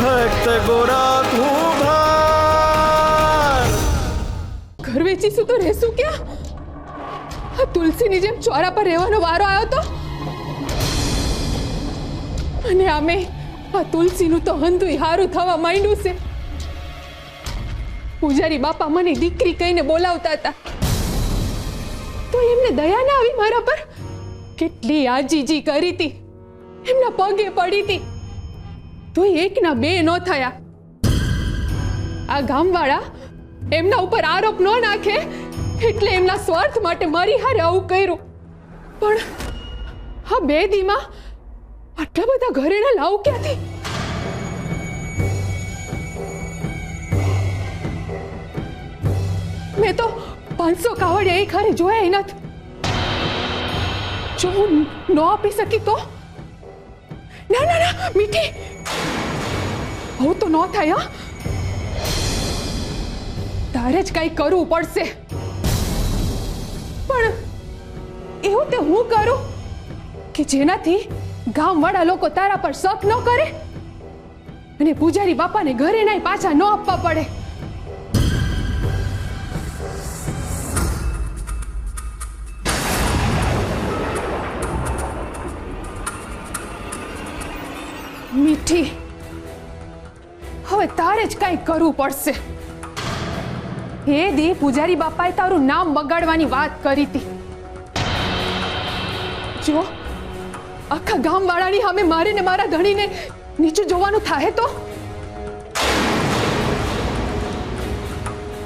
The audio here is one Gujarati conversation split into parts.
ભક્ત ગોરા કુંભાર. ઘર વેચીશું તો રહેશું ક્યાં? આ તુલસીની જેમ ચોરા પર રહેવાનો વારો આવ્યો તો. અને આમે આ તુલસીનું તો હંધુય હારું થવા માંડ્યું છે. પૂજારી બાપા મને દીકરી કહીને બોલાવતા હતા તો એમને દયા ના આવી મારા પર. કેટલી આજીજી કરી હતી, એમના પગે પડી હતી, તો એકના બે ન થયા. આ ગામવાળા એમના ઉપર આરોપ ન નાખે એટલે એમના સ્વાર્થ માટે મારી હારે આવું કર્યું. પણ આ બે દીમાં આટલા બધા ઘરેણા લાવ ક્યાંથી? મેં તો 500 કાવડિયા એક હારે જોયા નથી. જો હું ન આપી શકી તો? ના ના ના મીઠી, હું તો ન થાય. હા, તારે જ કઈ કરવું પડશે. પણ એવું તે હું કરું કે જેનાથી ગામવાળા લોકો તારા પર શક ન કરે અને પૂજારી બાપાને ઘરે નાય પાછા ન આપવા પડે. મીઠી, હવે તારે જ કઈ કરવું પડશે. એ દી પૂજારી બાપાએ તારું નામ બગાડવાની વાત કરી હતી. જો આખા ગામવાળાની સામે મારે ને મારા ધણીને નીચું જોવાનું થાય તો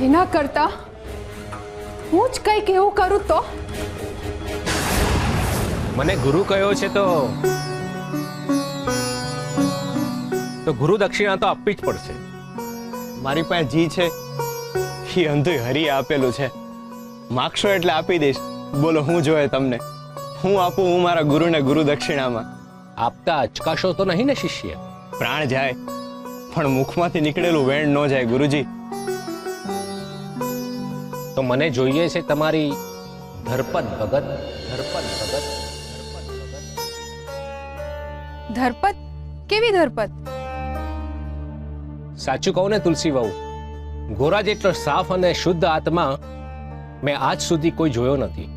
એના કરતા હું જ કઈક એવું કરું તો. મને ગુરુ કયો છે તો ગુરુ દક્ષિણા તો આપવી જ પડશે. મારી પાસે જી છે એ અંધુય હરિએ આપેલું છે. માગશો એટલે આપી દઈશ. બોલો હું જોઈએ તમને? હું આપું હું મારા ગુરુને ગુરુ દક્ષિણામાં? આપતા અચકાશો તો નહીં ને શિષ્ય? પ્રાણ જાય પણ મુખમાંથી નીકળેલું વેણ ન જાય ગુરુજી. તો મને જોઈએ છે તમારી ધરપત ભગત. ધરપત? કેવી ધરપત? સાચું કહું ને તુલસી વહુ, ગોરા જેટલો સાફ અને શુદ્ધ આત્મા મેં આજ સુધી કોઈ જોયો નથી.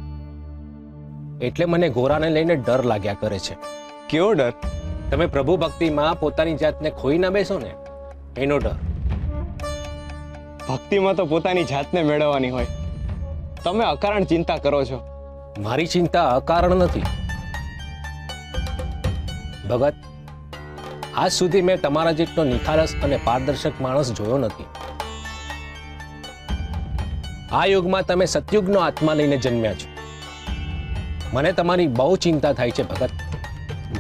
એટલે મને ગોરાને લઈને ડર લાગ્યા કરે છે. કેવો ડર? તમે પ્રભુ ભક્તિમાં પોતાની જાતને ખોઈ ના બેસો ને, એનો ડર. ભક્તિમાં તો પોતાની જાતને મેળવવાની હોય. તમે અકારણ ચિંતા કરો છો. મારી ચિંતા અકારણ નથી ભગત. આજ સુધી મેં તમારા જેટલો નિખાલસ અને પારદર્શક માણસ જોયો નથી. આ યુગમાં તમે સતયુગનો આત્મા લઈને જન્મ્યા છો. મને તમારી બહુ ચિંતા થાય છે ભગત.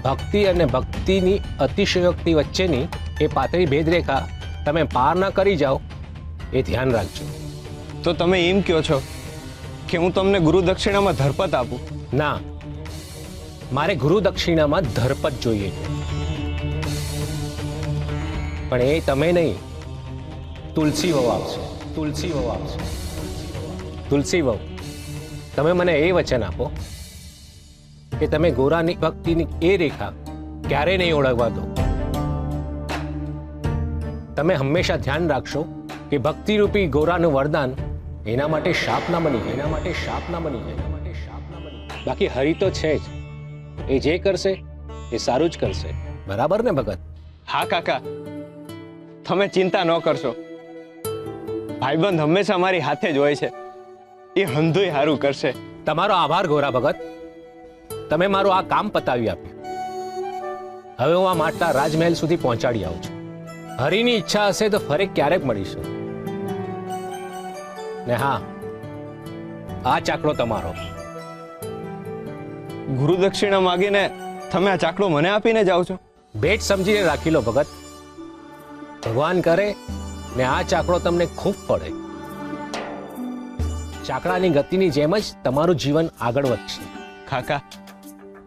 ભક્તિ અને ભક્તિની અતિશયોક્તિ વચ્ચેની એ પાતળી ભેદરેખા તમે પાર ના કરી જાઓ એ ધ્યાન રાખજો. તો તમે એમ કહો છો કે હું તમને ગુરુ દક્ષિણામાં ધરપત આપું? ના, મારે ગુરુ દક્ષિણામાં ધરપત જોઈએ છે. પણ એ તમે નહીં, તુલસી વહુ આપશે. તુલસી વહુ આપશે. તુલસી વહુ, તમે મને એ વચન આપો કે તમે ગોરાની ભક્તિની એ રેખા ક્યારે નહીં ઓળખવા દો. તમે હંમેશા ધ્યાન રાખશો કે ભક્તિરૂપી ગોરાનું વરદાન એના માટે શાપ ના બની જાય. એના માટે શાપ ના બની જાય. એના માટે શાપ ના બની જાય. બાકી હરિ તો છે જ, એ જે કરશે એ સારું જ કરશે. બરાબર ને ભગત? હા કાકા, તમે ચિંતા ન કરશો. ભાઈબંધ હંમેશા મારી હાથે જ હોય છે. એ હંધુય હારું કરશે. તમારો આભાર ગોરા ભગત. તમે મારું આ કામ પતાવી આપ્યું. હવે હું આ માટલા રાજમહેલ સુધી પહોંચાડી આવું છું. હરિની ઈચ્છા હશે તો ફરી ક્યારેક મળીશું. ને હા, આ ચાકડો તમારો. ગુરુ દક્ષિણા માગીને તમે આ ચાકડો મને આપીને જાઓ છો? ભેટ સમજીને રાખી લો ભગત. ભગવાન કરે ને આ ચાકડો તમને ખૂબ પડે. ચાકડાની ગતિની જેમ જ તમારું જીવન આગળ વધશે. કાકા,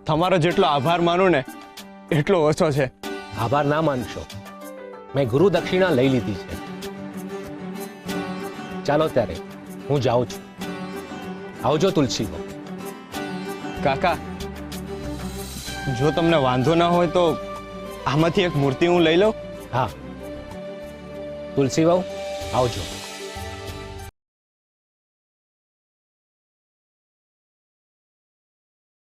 તમારો જેટલો આભાર માનું ને એટલો ઓછો છે. આભાર ના માનશો, મેં ગુરુ દક્ષિણા લઈ લીધી છે. ચાલો ત્યારે હું જાઉં છું. આવજો તુલસી વહુ. કાકા, જો તમને વાંધો ના હોય તો આમાંથી એક મૂર્તિ હું લઈ લઉં? હા, તુલસી વહુ આવજો.